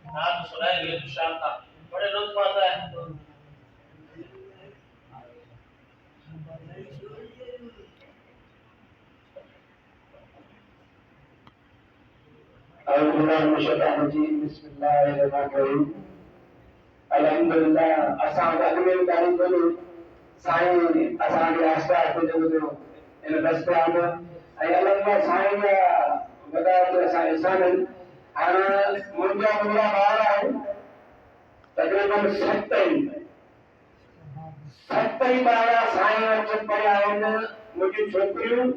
नाम सुनाएंगे इंशाअल्लाह, बड़े लुत्फ आता है। अल्हम्दुलिल्लाह असां अॻ में ॻाल्हि कयो साईं असांजे आसपास जो जेको इन दस्तियाब ऐं अल्हम्दुलिल्लाह साईं जा वॾा असां इंसान आहिनि। हाणे मुंहिंजा मुंहिंजा ॿार आहिनि तक़रीबन सत ई ॿार साईं वटि पढ़िया आहिनि। मुंहिंजी छोकिरियूं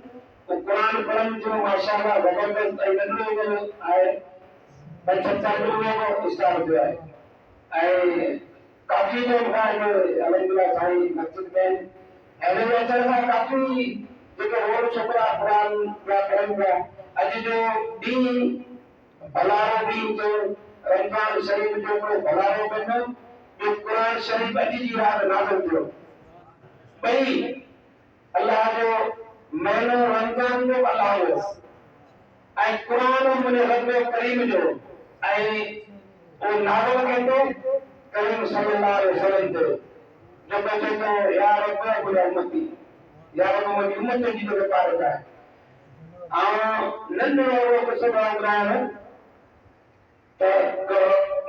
क़ुरान पढ़नि थियूं माशाअल्लाह ज़बरदस्त ऐं नंढो आहे 5-6 साल जो स्टार्ट थियो आहे ऐं काफ़ी जो अल्हम्दुलिल्लाह साईं मस्जिद में हिन जे अचण सां काफ़ी जेके और छोकिरा क़ुरान पिया पढ़नि पिया। अॼु जो ॾींहुं भलारो ॾींहुं जो रमज़ान शरीफ़ जो हिकिड़ो भलारो ॾींहुं जो क़ुरान शरीफ़ अॼु जी राति नाज़िल थियो। ॿई अल्लाह जो महीनो रमज़ान जो अल्लाह जो ऐं क़ुरान मुंहिंजे रब करीम जो ऐं वो नाज़िल कंदो करीम सल्लल्लाहु अलैहि वसल्लम ते जेको चवंदो या रब मुंहिंजा उम्मती या रब मुंहिंजी उम्मत जी जेको पारत आहे। नंढो अहिड़ो क़िसो ॿुधायां त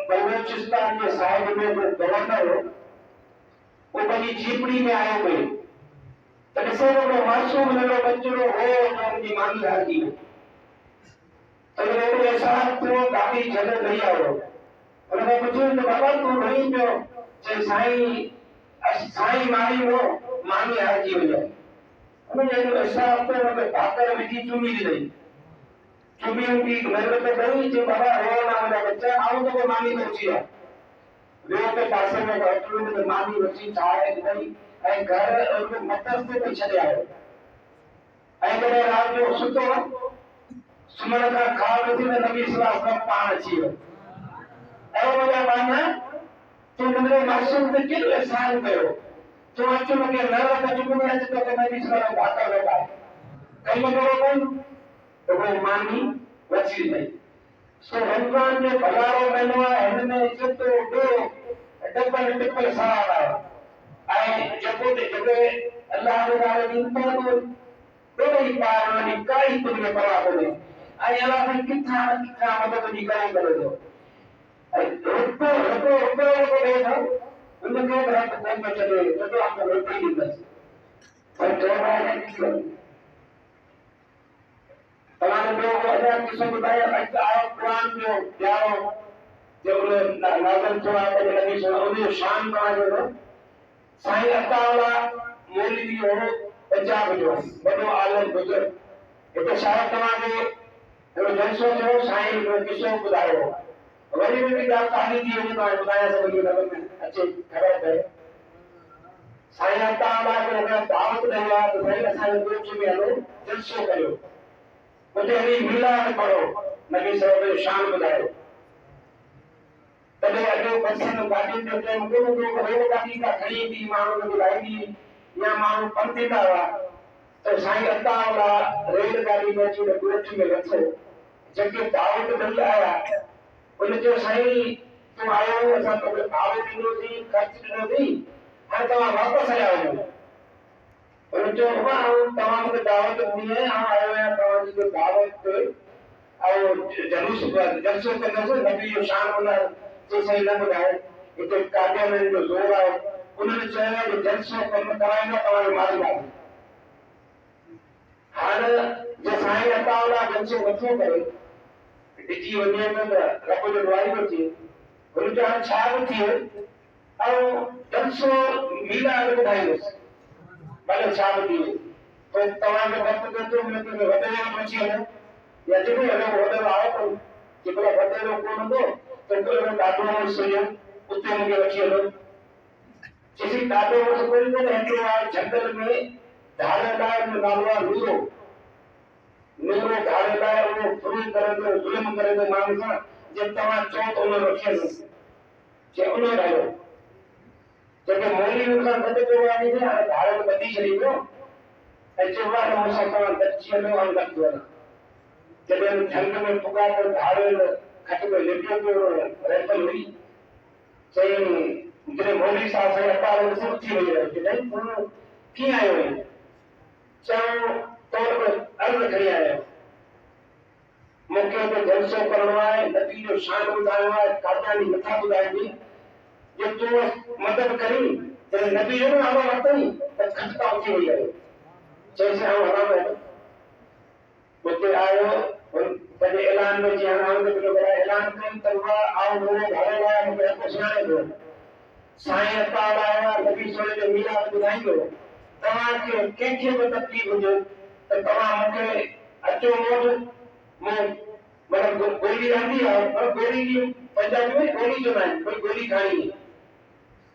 बलूचिस्तान जे साहिब में जो गवर्नर हो वो पंहिंजी झीपड़ी में आयो पियो त ॾिसे हिकिड़ो मासूम नंढो बचिड़ो हो जो हुनजी मानी हारजी वई त एॾो एहसास थियो गाॾी छॾे ॾेई आयो। उनखां पुछियो त बाबा तूं रही पियो चई साईं मारी हो मानी हारजी वई आहे। उनखे एॾो एहसास थियो उनखे भाकर विझी चुमी ॾिनई चुमी उनकी महिनत कई चई बाबा रो ना मुंहिंजा बच्चा आऊं तोखे मानी थो अची आहे। वियो ते पासे में बैठो त मानी वठी ठाहे ॾिनई ऐं घर उनखे मथस ते पई छॾे आयो ऐं कॾहिं राति जो सुतो सुम्हण खां ख़्याल ॾिसी त नबी सल्लल्लाहु अलैहि वसल्लम पाण अची वियो। ऐं मुंहिंजा माना तूं मुंहिंजे मासूम ते केॾो एहसान कयो तूं अचु मूंखे न रख चुकंदी अच तोखे नबी सल्लल्लाहु अलैहि वसल्लम भाकर लॻाए कई कहिड़ो कोन त उहो मानी वठी ॾिनई। सो रमज़ान जो भलारो महीनो आहे हिन में जेको ॿियो डबल टिपल सवाब आहे ऐं जेको अल्लाह जे नाले जी ॾोही पार वञी काई तुंहिंजे परवाह कोन्हे ऐं अलाह साईं किथां न किथां मदद जी करे करे थो ऐं रुपयो ॾे थो उनखे बि हथ कोन थो छॾे सॼो आख़िर रुपयो ई ॾींदसि पर चइबो आहे तव्हांखे ॿियो अञा किस्सो ॿुधायो अॼु आयो क़ुरान जो प्यारो जो नाज़िल थियो आहे पंहिंजे नबी सल्लल्लाहु अलैहि वसल्लम उनजो शान तव्हांजो साईं अताउल्लाह मौलवी हो पंजाब जो वॾो आलिम बुज़ुर्ग हिते शायदि तव्हांखे हिकिड़ो जलसो थियो साईं हिकिड़ो किस्सो ॿुधायो वरी बि ॻाल्हि कान्हे थी वञे तव्हांखे ॿुधायां सघंदी नज़र में अचे ख़बर पए। साईं अताउल्लाह खे दावत ॾेई आहे त साईं असांजे कोच में हलो जलसो करियो उते हली मीलाद पढ़ो नबी सल्लल्लाहु अलैहि वसल्लम जो शान ॿुधायो। तॾहिं अॼु बसनि गाॾियुनि जो टाइम कोन हूंदो रेल गाॾी का खणी ईंदी माण्हू खे ॿुधाईंदी या माण्हू पंधु ईंदा हुआ त साईं अताउल्लाह रेल गाॾी में अची ॻोठ में लथो जेके दावत ॾेई आया उन चयो साईं तूं आयो असां तोखे भाड़ो ॾिनोसीं ख़र्चु ॾिनोसीं हाणे तव्हां वापसि हलिया वञो। उन चयो बाबा तव्हां मूंखे दावत ॾिनी आहे आयो आहियां तव्हांजी दावत जलूस जलसो कंदसि नबी जो शान ॿुधायो तो सही न ॿुधायो हिते कादियान जो ज़ोर आहे उन्हनि चयो जो जलसो कमु कराईंदा तव्हांजो माल आहे। हाणे जे साईं अताउल्लाह जलसो नथो करे ॾिठी वञे त रब जो ॾुआई थो थिए हुन चयो हाणे छा बि थिए ऐं जलसो मीलाद ॿुधाईंदुसि भले छा बि थिए पोइ तव्हांजो वक़्तु केतिरो मिले वॾे में पहुची वञो या जेको वॾो आहे कोन जेको वॾेरो कोन हूंदो त ॾाढो सुञो उते मूंखे वठी हलो चई ॾाढो कोन हिकिड़ो आहे जंगल में धारे लाइ नालो आहे नूरो धारे लाइ उहो ज़ुल्म करे थो माण्हू सां जे तव्हां चओ त उन वठी हलो चए उन हलो जेके मौलवी सां गॾु कयो आहे हाणे धारे में ॿधी छॾींदो ऐं चयो आहे मूंसां तव्हां गॾिजी हलो ऐं गॾु वञो जॾहिं झंग में पुॻा त धारे खट में लेटियो पियो रेफल हुई चई जॾहिं मौलवी साहब साईं अपार ॾिसी उथी वई आहे कि नहीं तूं कीअं आयो आहीं चऊं तो अर्ज़ु खणी आयो मूंखे त जलसो करणो आहे नबी जो शान ॿुधाइणो आहे कामयाबी नथा ॿुधाइबी जे तूं मदद करी जॾहिं नबी जो नालो वरितई त खटका उथी वई आहे चईसि आउं हलां वेठो उते आयो पंहिंजे ऐलान में जीअं हाणे ऐलान कई त उहा आउं मुंहिंजे घर लाइ मूंखे हक़ सुञाणे थो साईं अतार आया नबी सोने जो मीराद ॿुधाईंदो तव्हांखे कंहिंखे बि तकलीफ़ हुजे त तव्हां मूंखे अचो मोट मतलब गोली रहंदी आहे पर गोली जी पंजाबी में गोली चवंदा आहिनि कोई गोली खाणी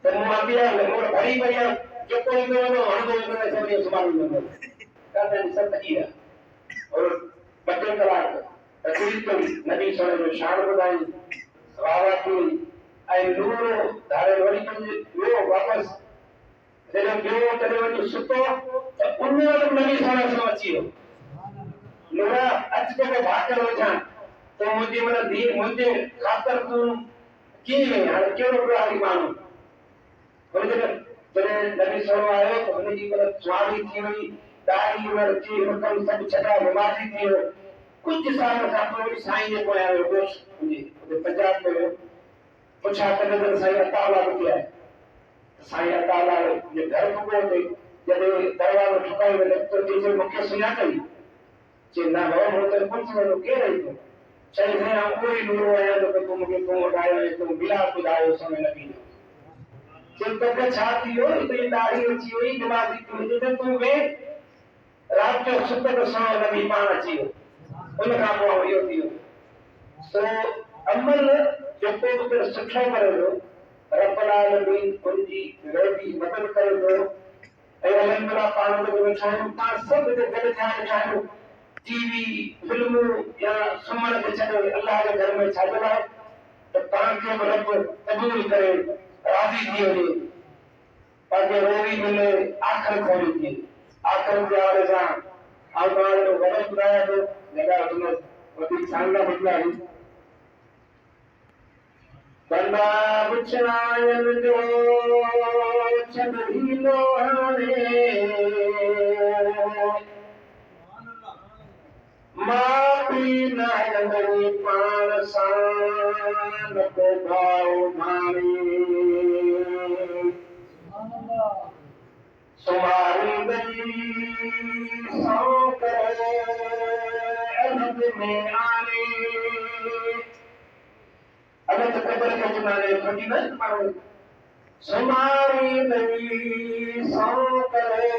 त मूं अॻियां मूं भरी भरी जेको ईंदो वेंदो हणंदो वेंदो आहे सभिनी संभालींदो वेंदो कान सभु थी विया और 2 कलाक तकलीफ़ कई नबी सोने जो शान ॿुधाई वाह थी ऐं नूर धारे वरी वियो वापसि जॾहिं ॿियो तॾहिं वञी सुतो त उन वक़्तु नबी सोने सां अची वियो नूरा अच के भाकर वठां तो मुझे मतलब दी मुझे खातर तू की में हाणे कहिड़ो ॿुधाई माण्हू हुन जॾहिं नबी सोनो आयो त हुनजी मतलब स्वारी थी वई दाढ़ी उमिरि थी हुकम सभु छॾा बीमारी थी वियो कुझु साल खां पोइ वरी साईं जेको आयो दोष हुजे पंजाब में वियो पुछा कॾहिं त साईं अताला ॿुधी आहे साईं अताला जे घर पुॻो ते जॾहिं दरवाज़ो ठुकायो त चई मूंखे सुञातई चई न भाऊ मूं त पुछी वञो केरु आई तूं चई साईं उहो ई नूरो आहियां त तूं मूंखे तूं ॿुधायो तूं मिलाद ॿुधायो समय नबी जो चई तोखे छा थी वियो तुंहिंजी दाढ़ी अची वई दिमाग़ी थी वई त तूं वेह राति जो सुत त समय नबी पाण अची वियो उन खां पोइ इहो थी वियो सो अमल जेको बि कुझु सुठो करे थो रब्बुल आलमीन उनजी गैबी मदद करे थो ऐं अल्हम्दुलिल्लाह पाण में वेठा आहियूं पाण सभु हिते गॾु थिया वेठा आहियूं टीवी फिल्मूं या सुम्हण खे छॾे अलाह जे घर में छा आहे त तव्हांखे बि रब क़बूल करे राज़ी थी वञे पंहिंजे रोज़ी मिले आख़िर खोली थिए आख़िर जे हवाले सां आउं तव्हांखे वॾो ॿुधायां थो जेका हुन वधीक साल ॿुधाई बंदा पुछायन जो छॾींदो हाणे मां पी न हलंदई पाण सां न को भाऊ भाणी सुम्हारींदई सौ करे अहद में आने अगर तो कबर के चुनाने खोटी न मारो सुम्हारींदई सौ करे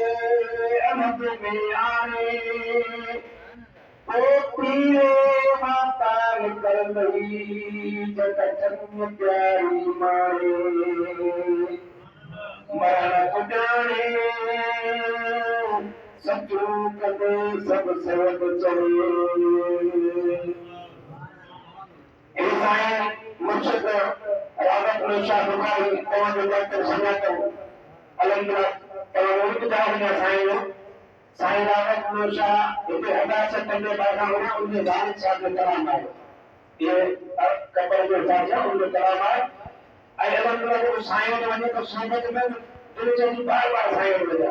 अहद में आने ओ पीरे माता निकलंदई जगतन प्यारी मारे मरण पुजाने सचो कदे सब सवद चले इंसान मुर्शिद रागत नशा बुखारी तव्हांजो डॉक्टर सुञातो अल्हम्दुलिल्लाह तव्हां ॿुधायो साईं साईं रागत नशा हिते हदासत में बैठा हुआ उनके वालिद साहब जो कलाम आयो ये कबर जो साहब है उनके कलाम आयो ऐं अल्हम्दुलिल्लाह जो साईं वटि वञे तो सोबत में दिल चई बार साईं वटि वञा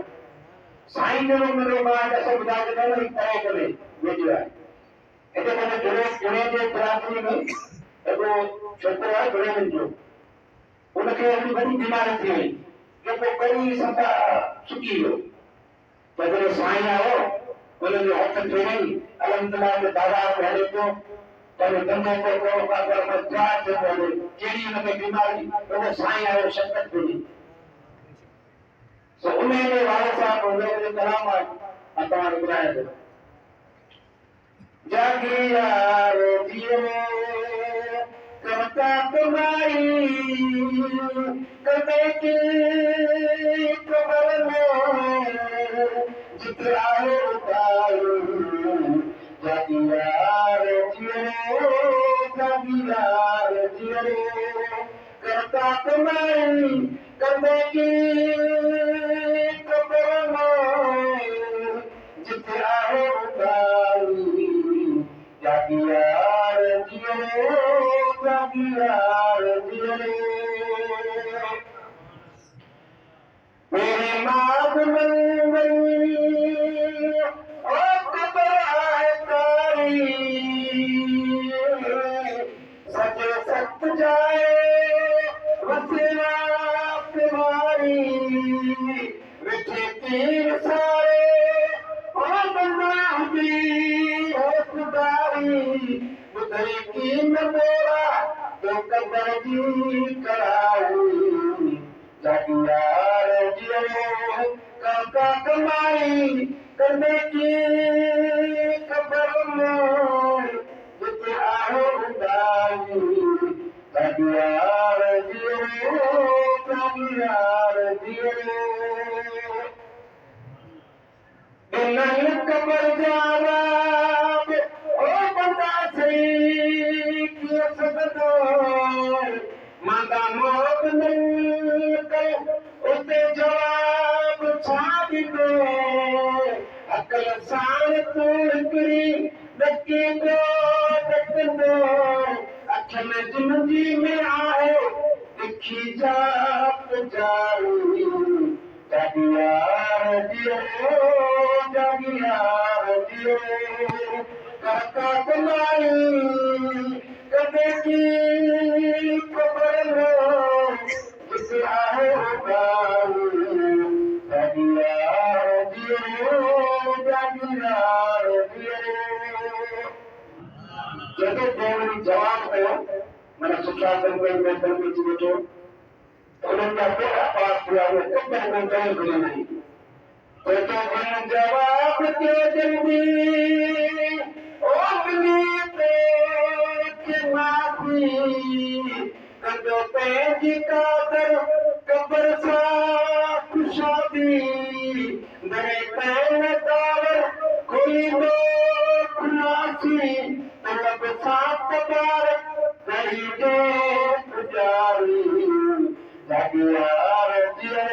साईं जो मिलो मां असां ॿुधाए ॾिनो न करे करे वेठो आहे हिते पंहिंजे जुड़े जे बिरादरी में हिकिड़ो छोकिरो आहे जुड़ेन जो उनखे हिकिड़ी वॾी बीमारी थी वई जेको कड़ी सफ़ा सुकी वियो त जॾहिं साईं आयो उनजो हथ फेरई अल्हम्दुलिल्लाह जो बाज़ार में हले पियो पंहिंजो धंधो पियो कयो कागर में छा थियो हले कहिड़ी हुनखे बीमारी उन साईं आयो शफ़क़त घुरी सो उन जे वारे साहब हुनजो कलाम आहे मां तव्हांखे ॿुधायां थो जागी यार जियो करता तुम्हारी कदे की कबर में जिक्र आए उतारू जागी यार जियो करता तुम्हारी कदे की कबर में जिक्र आए उतारू जागी यार जियो मेरे माग मंगल ओ कबर आए तारी सजे सत जाए वसेला तुम्हारी विठे तीर सारे ओ बंदा भी हो खुदारी बुधई की न बोला तो कबर जी कराई जागियार जियो काका कमाई करने की खबर में जिते आहो उदाई जागियार जियो दिलन कबर जवाब ओ बंदा सही कियो सदो मांदा मौत निकल उते जवाब छा ॾिनो अकल साण तूं हिकिड़ी ॾकी पियो ॾकंदो अखियुनि जी मुंहिंजी में आहे तिखी जाप जारी जागियार जियो काका कमाई कदे की खबर लो जिते आहे उदारी जागियार जियो जॾहिं देवरी जवाब कयो माना सुशासन कोई मैदान में अची वेठो उन्हनि जा बेड़ा पास थिया उहे कबर में कई घुरी नहीं जवाब के जल्दी ओ मिली के माफ़ी कदो पंहिंजी कादर कबर सां खुशादी दरे पैन दावर खोलींदो खुलासी तलब सां तबार करी जो पुजारी जागियार जियो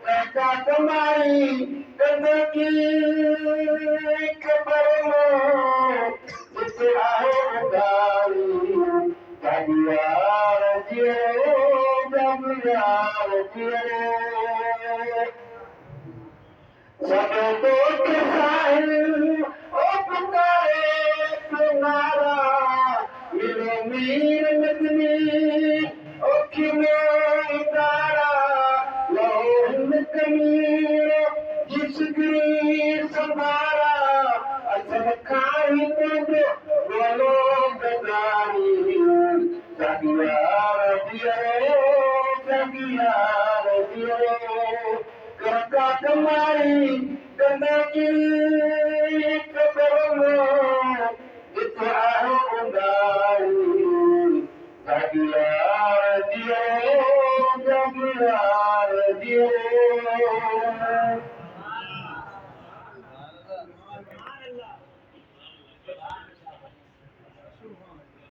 काका कमाई कंदे की खबर लो जिते आहे उदारी जागियार जियो सब दोस्त साहिल ओ पुकारे तुम्हारा मिलो मीर मदनी ओखी में तारा लोहन कमीर जिसकी संभारा असर खाई तुझे बोलो गदारी जागियार जियो काका कमाई कंदे की खबर लो जिते आहे उदारी जागियार जियो